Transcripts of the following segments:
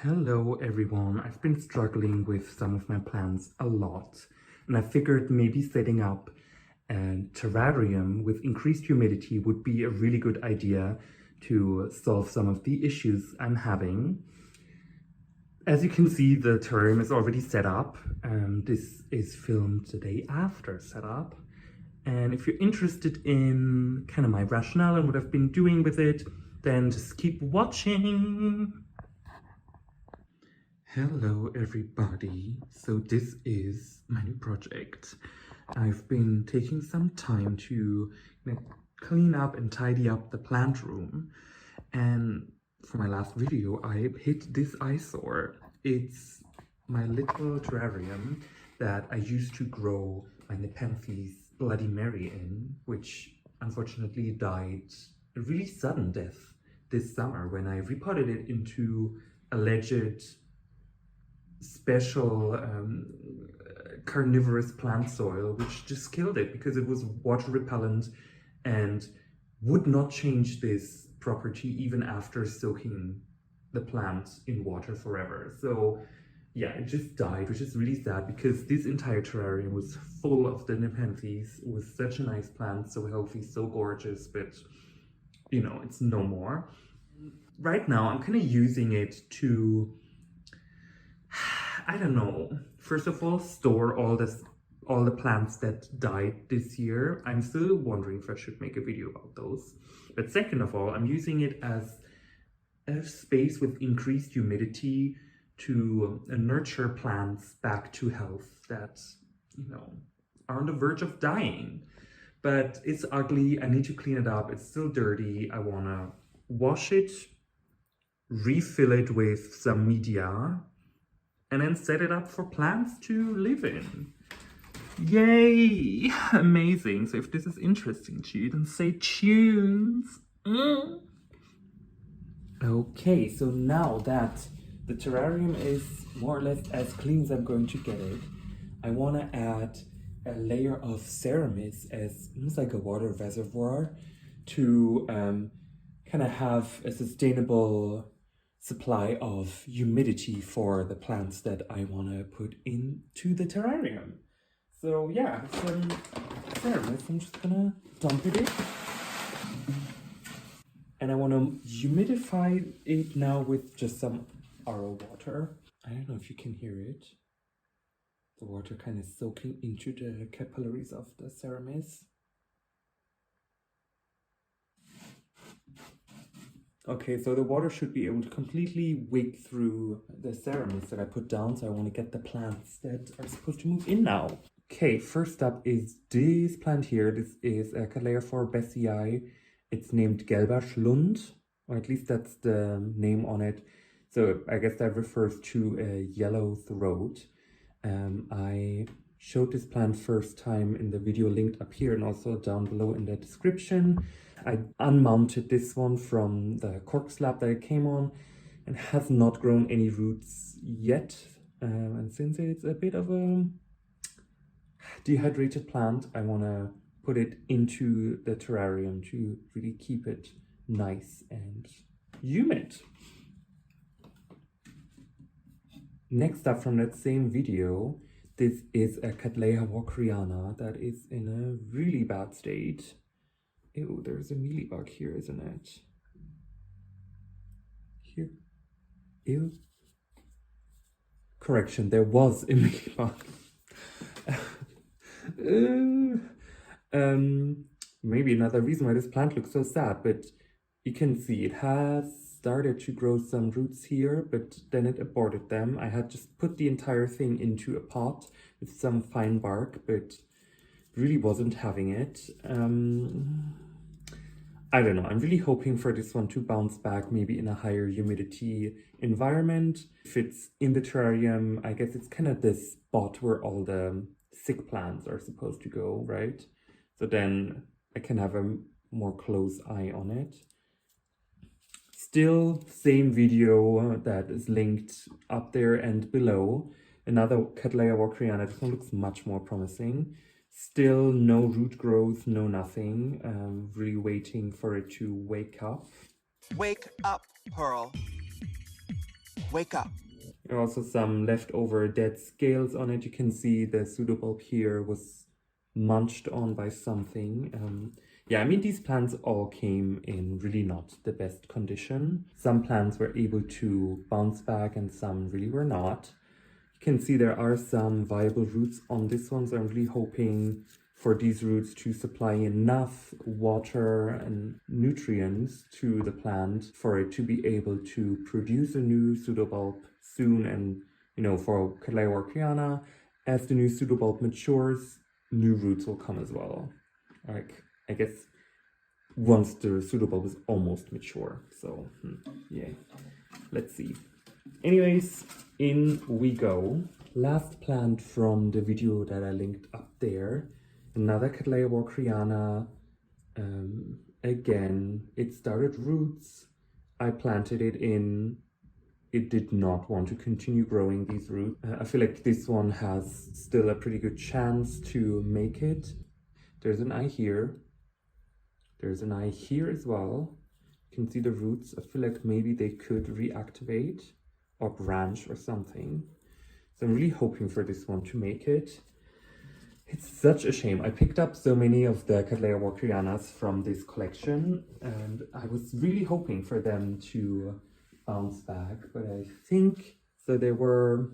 Hello everyone, I've been struggling with some of my plants a lot, and I figured maybe setting up a terrarium with increased humidity would be a really good idea to solve some of the issues I'm having. As you can see, the terrarium is already set up. This is filmed the day after setup. And if you're interested in kind of my rationale and what I've been doing with it, then just keep watching. Hello everybody, so this is my new project. I've been taking some time to clean up and tidy up the plant room, and for my last video I hit this eyesore. It's my little terrarium that I used to grow my Nepenthes Bloody Mary in, which unfortunately died a really sudden death this summer when I repotted it into alleged special carnivorous plant soil, which just killed it because it was water repellent and would not change this property even after soaking the plant in water forever. So yeah, it just died, which is really sad because this entire terrarium was full of the Nepenthes. It was such a nice plant, so healthy, so gorgeous, but you know, it's no more. Right now I'm kind of using it to, I don't know, first of all, store all the plants that died this year. I'm still wondering if I should make a video about those. But second of all, I'm using it as a space with increased humidity to nurture plants back to health that, you know, are on the verge of dying. But it's ugly, I need to clean it up, it's still dirty, I wanna wash it, refill it with some media, and then set it up for plants to live in. Yay! Amazing. So if this is interesting to you, then say tunes. Okay, so now that the terrarium is more or less as clean as I'm going to get it, I want to add a layer of ceramides as almost like a water reservoir to kind of have a sustainable supply of humidity for the plants that I want to put into the terrarium. So yeah, some ceramides, I'm just gonna dump it in. And I want to humidify it now with just some RO water. I don't know if you can hear it. The water kind of soaking into the capillaries of the ceramides. Okay, so the water should be able to completely wake through the ceramides that I put down, so I want to get the plants that are supposed to move in now. Okay, first up is this plant here. This is a Cattleya Besseyi. It's named Gelber Schlund, or at least that's the name on it. So I guess that refers to a yellow throat. I showed this plant first time in the video linked up here and also down below in the description. I unmounted this one from the cork slab that it came on and has not grown any roots yet. And since it's a bit of a dehydrated plant, I want to put it into the terrarium to really keep it nice and humid. Next up from that same video, this is a Cattleya walkeriana that is in a really bad state. Ew, there's a mealybug here, isn't it? Here. Ew. Correction, there was a mealybug. Maybe another reason why this plant looks so sad, but you can see it has started to grow some roots here, but then it aborted them. I had just put the entire thing into a pot with some fine bark, but really wasn't having it. I don't know, I'm really hoping for this one to bounce back, maybe in a higher humidity environment. If it's in the terrarium, I guess it's kind of the spot where all the sick plants are supposed to go, right? So then I can have a more close eye on it. Still, same video that is linked up there and below. Another Cattleya walkeriana. This one looks much more promising. Still no root growth, no nothing. Really waiting for it to wake up. Wake up, Pearl. Wake up. There are also some leftover dead scales on it. You can see the pseudobulb here was munched on by something. Yeah, I mean, these plants all came in really not the best condition. Some plants were able to bounce back and some really were not. You can see there are some viable roots on this one, so I'm really hoping for these roots to supply enough water and nutrients to the plant for it to be able to produce a new pseudobulb soon. And, you know, for Cattleya orchiana, as the new pseudobulb matures, new roots will come as well. Like, I guess once the pseudobulb is almost mature. So, yeah, let's see. Anyways, in we go. Last plant from the video that I linked up there. Another Cattleya orchiana. Again, it started roots. I planted it in. It did not want to continue growing these roots. I feel like this one has still a pretty good chance to make it. There's an eye here. There's an eye here as well. You can see the roots. I feel like maybe they could reactivate or branch or something. So I'm really hoping for this one to make it. It's such a shame. I picked up so many of the Cattleya orchianas from this collection and I was really hoping for them to bounce back, but I think, so there were,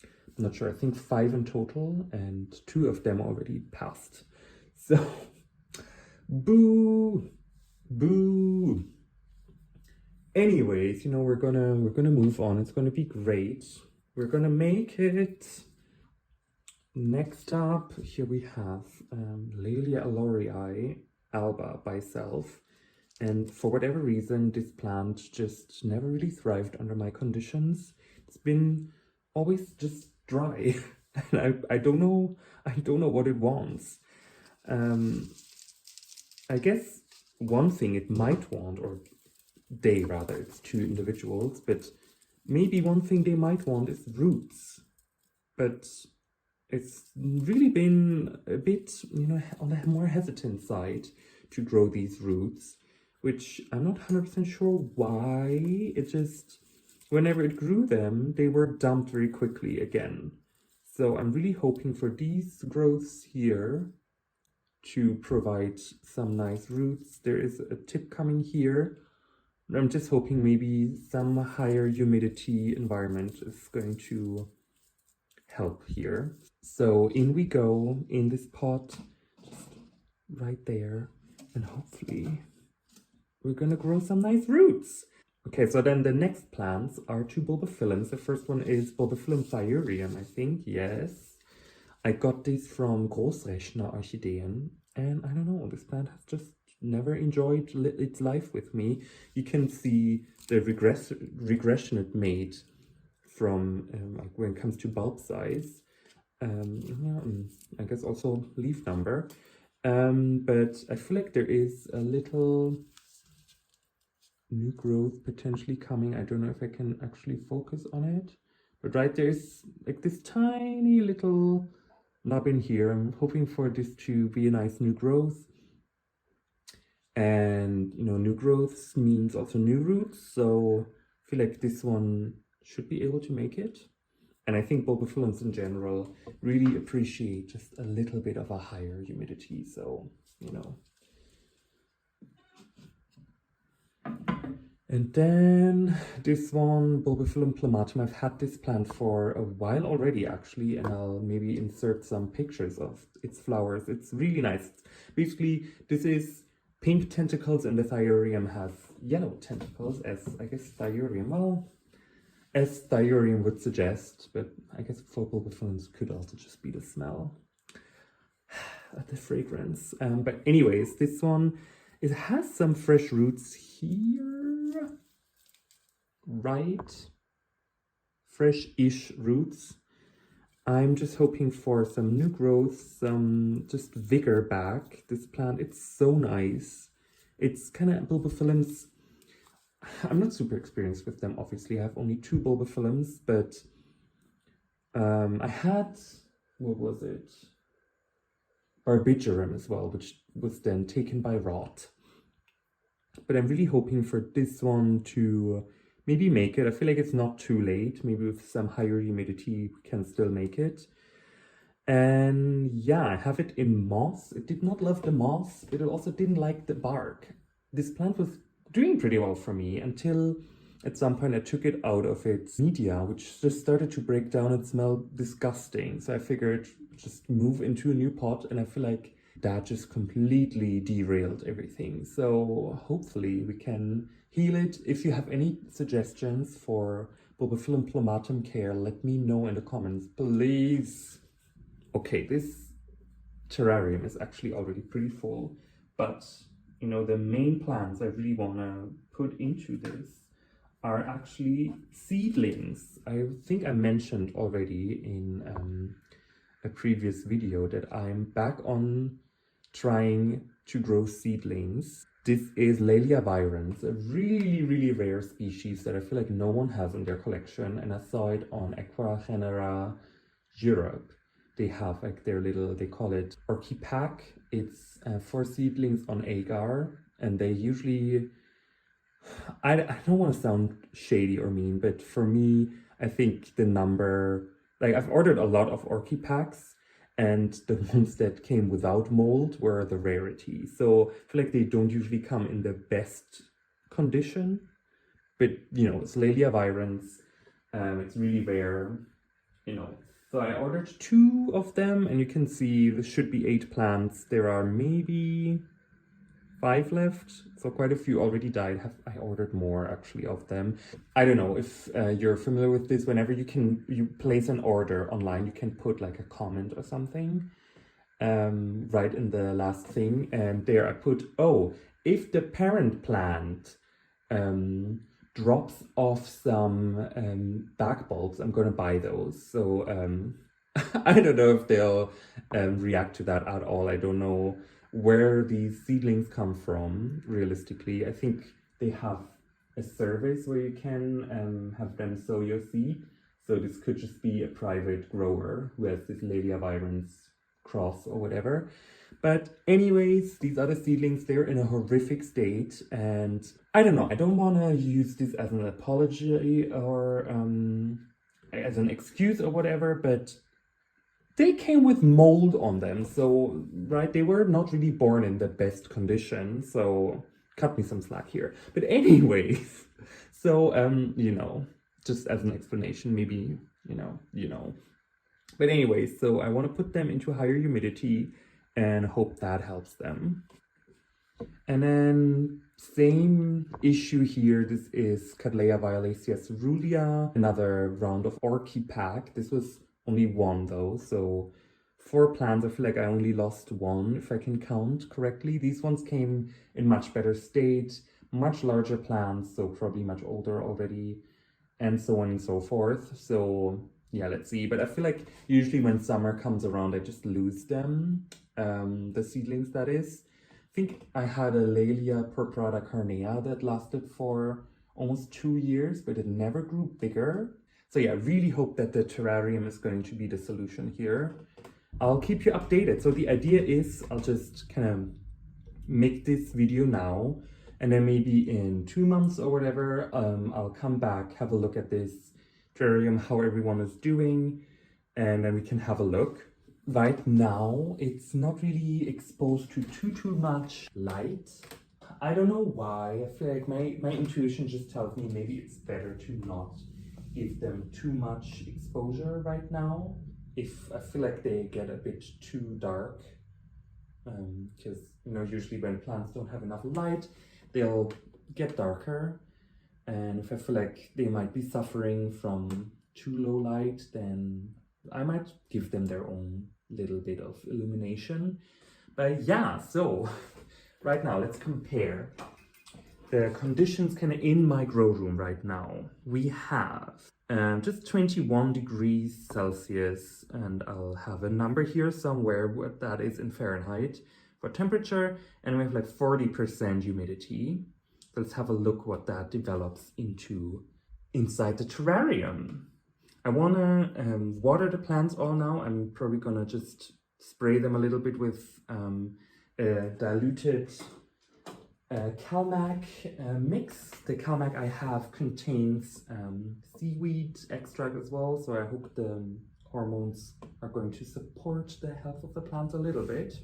I'm not sure, I think 5 in total and 2 of them already passed. So, boo, boo. Anyways, you know, we're gonna move on. It's gonna be great. We're gonna make it. Next up, here we have Laelia alorii alba by self. And for whatever reason, this plant just never really thrived under my conditions. It's been always just dry. And I don't know what it wants. I guess one thing it might want, or they rather, it's 2 individuals, but maybe one thing they might want is roots. But it's really been a bit, you know, on the more hesitant side to grow these roots, which I'm not 100% sure why. It just, whenever it grew them, they were dumped very quickly again. So I'm really hoping for these growths here to provide some nice roots. There is a tip coming here. I'm just hoping maybe some higher humidity environment is going to help here. So in we go in this pot, just right there, and hopefully we're gonna grow some nice roots. Okay, so then the next plants are 2 bulbophyllums. The first one is bulbophyllum terrarium, I think, yes. I got these from Großrechner Orchideen, and I don't know, this plant has just never enjoyed its life with me. You can see the regression it made from like when it comes to bulb size. I guess also leaf number. But I feel like there is a little new growth potentially coming. I don't know if I can actually focus on it. But right, there's like this tiny little knob in here. I'm hoping for this to be a nice new growth. And, you know, new growths means also new roots. So I feel like this one should be able to make it. And I think bulbophyllums in general really appreciate just a little bit of a higher humidity. So, you know. And then this one, bulbophyllum plumatum. I've had this plant for a while already, actually, and I'll maybe insert some pictures of its flowers. It's really nice. Basically, this is pink tentacles, and the terrarium has yellow tentacles, as I guess terrarium, well, as terrarium would suggest, but I guess for bulbophyllums could also just be the smell, the fragrance. But anyways, this one, it has some fresh roots here, right? Fresh-ish roots. I'm just hoping for some new growth, some just vigor back. This plant, it's so nice. It's kind of bulbophyllums. I'm not super experienced with them, obviously. I have only 2 bulbophyllums, but I had, what was it? Barbigerum as well, which was then taken by rot. But I'm really hoping for this one to maybe make it. I feel like it's not too late. Maybe with some higher humidity, we can still make it. And yeah, I have it in moss. It did not love the moss, but it also didn't like the bark. This plant was doing pretty well for me until at some point I took it out of its media, which just started to break down and smell disgusting. So I figured just move into a new pot, and I feel like that just completely derailed everything. So hopefully we can heal it. If you have any suggestions for Bulbophyllum plumatum care, let me know in the comments, please. Okay, this terrarium is actually already pretty full, but you know, the main plants I really want to put into this are actually seedlings. I think I mentioned already in a previous video that I'm back on trying to grow seedlings. This is Laelia virens, a really rare species that I feel like no one has in their collection, and I saw it on Aqua Genera Europe. They have like their little, they call it Orchipack. It's for seedlings on agar, and they usually, I don't want to sound shady or mean, but for me, I think the number, like I've ordered a lot of Orchipacks, and the ones that came without mold were the rarity. So I feel like they don't usually come in the best condition, but you know, it's Laelia virens, it's really rare, you know. So I ordered 2 of them, and you can see there should be 8 plants. There are maybe 5 left, so quite a few already died. I ordered more actually of them. I don't know if you're familiar with this. Whenever you place an order online, you can put like a comment or something right in the last thing. And there I put, oh, if the parent plant drops off some back bulbs, I'm gonna buy those. So I don't know if they'll react to that at all. I don't know where these seedlings come from realistically. I think they have a service where you can have them sow your seed. So this could just be a private grower who has this Laelia virens cross or whatever. But anyways, these other seedlings, they're in a horrific state, and I don't know, I don't want to use this as an apology or as an excuse or whatever, but they came with mold on them, so right, they were not really born in the best condition, so cut me some slack here. But anyways, so you know, just as an explanation, maybe you know. But anyways, so I want to put them into higher humidity and hope that helps them. And then same issue here. This is Cattleya violacea cerulean, another round of Orchipack. This was only 1 though, so 4 plants. I feel like I only lost 1 if I can count correctly. These ones came in much better state, much larger plants, so probably much older already, and so on and so forth. So yeah, let's see. But I feel like usually when summer comes around, I just lose them, the seedlings that is. I think I had a Laelia purpurata carnea that lasted for almost 2 years, but it never grew bigger. So yeah, I really hope that the terrarium is going to be the solution here. I'll keep you updated. So the idea is I'll just kind of make this video now, and then maybe in 2 months or whatever, I'll come back, have a look at this terrarium, how everyone is doing, and then we can have a look. Right now, it's not really exposed to too much light. I don't know why. I feel like my intuition just tells me maybe it's better to not give them too much exposure right now. If I feel like they get a bit too dark, because you know, usually when plants don't have enough light, they'll get darker. And if I feel like they might be suffering from too low light, then I might give them their own little bit of illumination. But yeah, so right now let's compare the conditions kind of in my grow room right now. We have just 21 degrees Celsius, and I'll have a number here somewhere what that is in Fahrenheit for temperature, and we have like 40% humidity. So let's have a look what that develops into inside the terrarium. I want to water the plants all now. I'm probably gonna just spray them a little bit with a diluted Calmac mix. The Calmac I have contains seaweed extract as well, so I hope the hormones are going to support the health of the plant a little bit.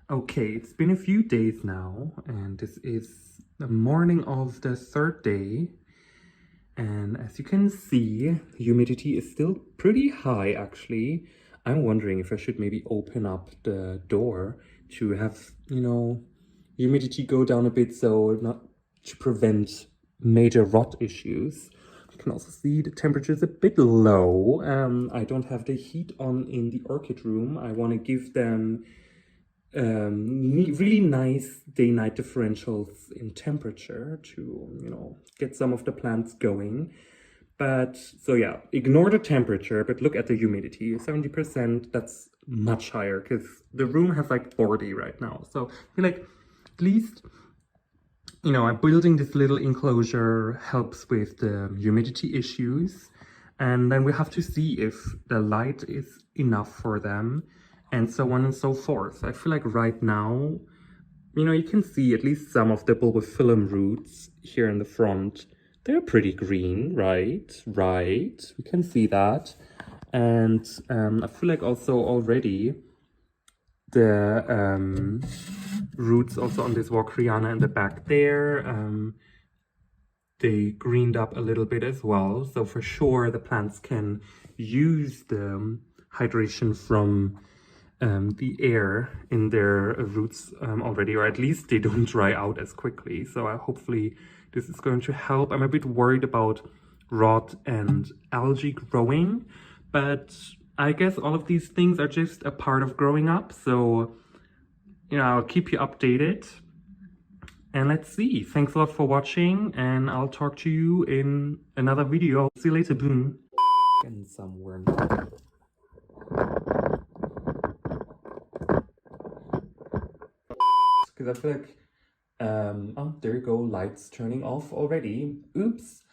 Okay, it's been a few days now, and this is the morning of the third day. And as you can see, humidity is still pretty high, actually. I'm wondering if I should maybe open up the door to have, you know, humidity go down a bit, so not to prevent major rot issues. You can also see the temperature is a bit low. I don't have the heat on in the orchid room. I want to give them really nice day-night differentials in temperature to, you know, get some of the plants going. But so yeah, ignore the temperature, but look at the humidity. 70%, that's much higher because the room has like 40 right now. So I feel like at least, you know, building this little enclosure helps with the humidity issues. And then we have to see if the light is enough for them, and so on and so forth. I feel like right now, you know, you can see at least some of the bulbophyllum roots here in the front. They're pretty green, right? Right, we can see that. And I feel like also already the roots also on this Walkeriana in the back there, they greened up a little bit as well. So for sure the plants can use the hydration from the air in their roots already, or at least they don't dry out as quickly. So hopefully this is going to help. I'm a bit worried about rot and algae growing, but I guess all of these things are just a part of growing up. So, you know, I'll keep you updated. And let's see. Thanks a lot for watching, and I'll talk to you in another video. See you later. Boom. And somewhere. Because I feel like, oh, there you go, lights turning off already. Oops.